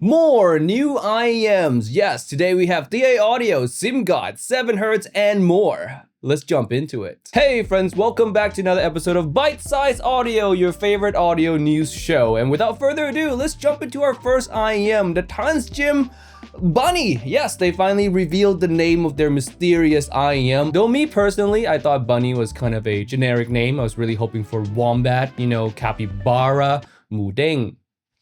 More new IEMs. Yes, today we have Thieaudio, Simgot, 7Hz, and more. Let's jump into it. Hey friends, welcome back to another episode of Bite Size Audio, your favorite audio news show. And without further ado, let's jump into our first IEM, the Tanchjim Bunny. Yes, they finally revealed the name of their mysterious IEM. Though me personally, I thought Bunny was kind of a generic name. I was really hoping for Wombat, Capybara, Mudeng,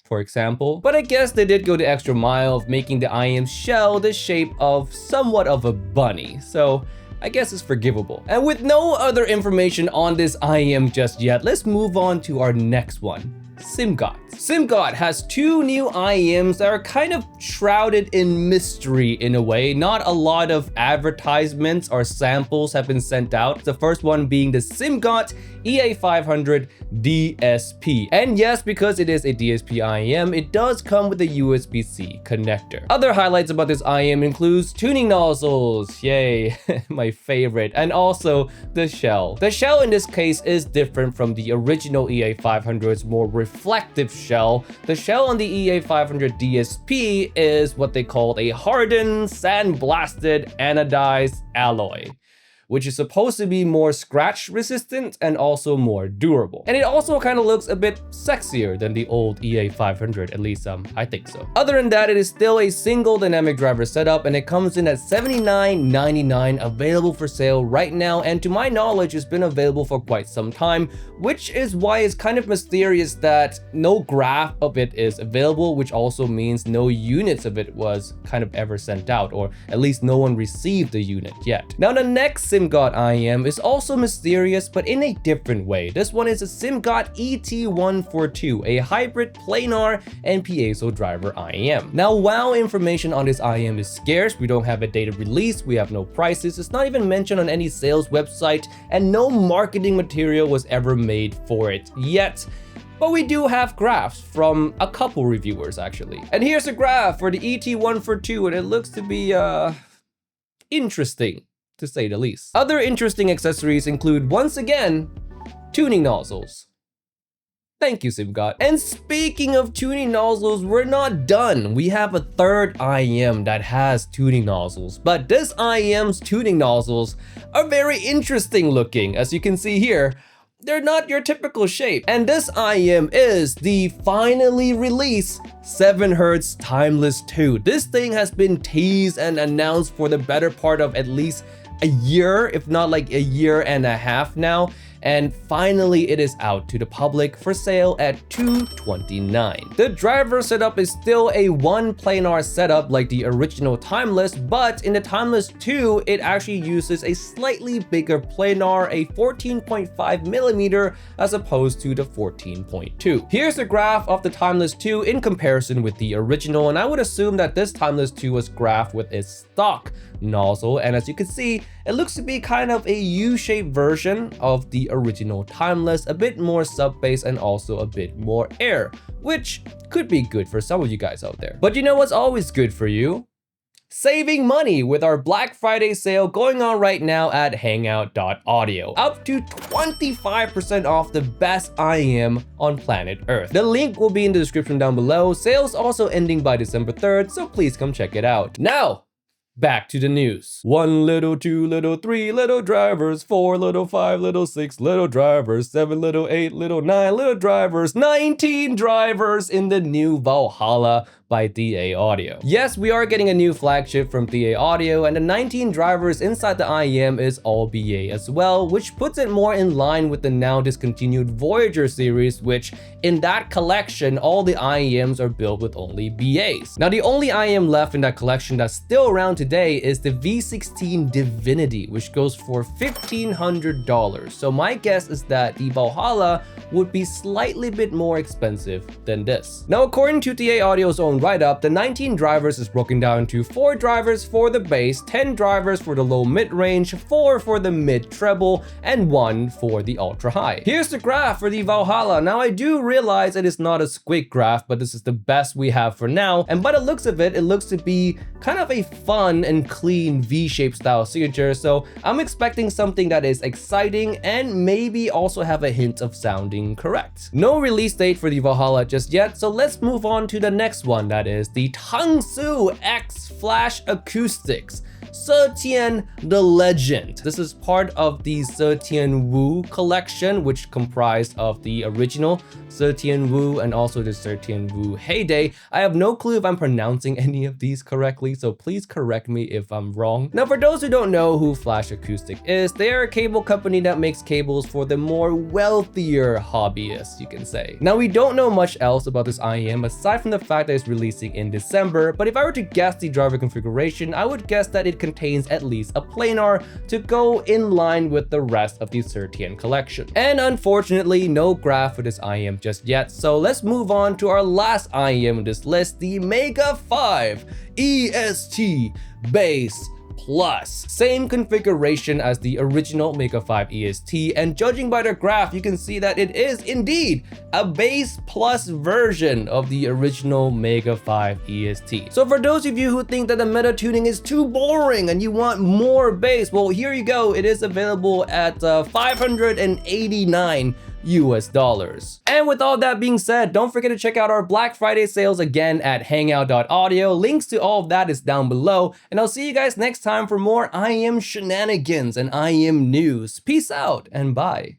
for example. But I guess they did go the extra mile of making the IEM shell the shape of somewhat of a bunny. So I guess it's forgivable. And with no other information on this IEM just yet, let's move on to our next one. Simgot. Simgot has two new IEMs that are kind of shrouded in mystery in a way. Not a lot of advertisements or samples have been sent out. The first one being the Simgot EA500 DSP. And yes, because it is a DSP IEM, it does come with a USB-C connector. Other highlights about this IEM includes tuning nozzles, yay, my favorite, and also the shell. The shell in this case is different from the original EA500's more reflective shell. The shell on the EA500 DSP is what they call a hardened, sandblasted, anodized alloy, which is supposed to be more scratch resistant and also more durable. And it also kind of looks a bit sexier than the old EA500, at least I think so. Other than that, it is still a single dynamic driver setup and it comes in at $79.99, available for sale right now. And to my knowledge, it's been available for quite some time, which is why it's kind of mysterious that no graph of it is available, which also means no units of it was kind of ever sent out, or at least no one received the unit yet. Now the next Simgot IEM is also mysterious, but in a different way. This one is a Simgot ET142, a hybrid planar and piezo driver IEM. Now, while information on this IEM is scarce, we don't have a date of release, we have no prices, it's not even mentioned on any sales website, and no marketing material was ever made for it yet. But we do have graphs from a couple reviewers actually. And here's a graph for the ET142, and it looks to be interesting, to say the least. Other interesting accessories include, once again, tuning nozzles. Thank you, Simgot. And speaking of tuning nozzles, we're not done. We have a third IEM that has tuning nozzles, but this IEM's tuning nozzles are very interesting looking. As you can see here, they're not your typical shape. And this IEM is the finally released 7Hz Timeless 2. This thing has been teased and announced for the better part of at least a year, if not like a year and a half now. And finally it is out to the public for sale at $229. The driver setup is still a one planar setup like the original Timeless, but in the Timeless 2, it actually uses a slightly bigger planar, a 14.5mm as opposed to the 14.2. Here's the graph of the Timeless 2 in comparison with the original, and I would assume that this Timeless 2 was graphed with its stock nozzle, and as you can see, it looks to be kind of a U-shaped version of the original Timeless, a bit more sub-bass and also a bit more air, which could be good for some of you guys out there. But you know what's always good for you? Saving money with our Black Friday sale going on right now at Hangout.audio. Up to 25% off the best IEM on planet Earth. The link will be in the description down below. Sales also ending by December 3rd, so please come check it out. Now, back to the news. 1 little, 2 little, 3 little drivers, 4 little, 5 little, 6 little drivers, 7 little, 8 little, 9 little drivers, 19 drivers in the new Valhalla by Thieaudio. Yes, we are getting a new flagship from Thieaudio, and the 19 drivers inside the IEM is all BA as well, which puts it more in line with the now discontinued Voyager series, which in that collection, all the IEMs are built with only BAs. Now, the only IEM left in that collection that's still around today is the V16 Divinity, which goes for $1,500. So my guess is that the Valhalla would be slightly bit more expensive than this. Now, according to Thieaudio's own write-up, the 19 drivers is broken down into 4 drivers for the bass, 10 drivers for the low mid-range, 4 for the mid-treble, and 1 for the ultra-high. Here's the graph for the Valhalla. Now, I do realize it is not a squig graph, but this is the best we have for now, and by the looks of it, it looks to be kind of a fun and clean V-shaped style signature, so I'm expecting something that is exciting and maybe also have a hint of sounding correct. No release date for the Valhalla just yet, so let's move on to the next one, one that is the Tangzu X Flash Acoustics. Zetian the Legend. This is part of the Zetian Wu collection, which comprised of the original Zetian Wu and also the Zetian Wu Heyday. I have no clue if I'm pronouncing any of these correctly, so please correct me if I'm wrong. Now, for those who don't know who Flash Acoustic is, they are a cable company that makes cables for the more wealthier hobbyists, you can say. Now, we don't know much else about this IEM aside from the fact that it's releasing in December, but if I were to guess the driver configuration, I would guess that it contains at least a planar to go in line with the rest of the Zetian collection. And unfortunately, no graph for this IEM just yet, so let's move on to our last IEM on this list, the Mega 5 EST Bass Plus. Same configuration as the original Mega 5 EST, and judging by the graph, you can see that it is indeed a Bass Plus version of the original Mega 5 EST. So for those of you who think that the meta tuning is too boring and you want more bass, well, here you go. It is available at $589 US. And with all that being said, don't forget to check out our Black Friday sales again at Hangout.audio. Links to all of that is down below, and I'll see you guys next time for more IEM shenanigans and IEM news. Peace out and bye.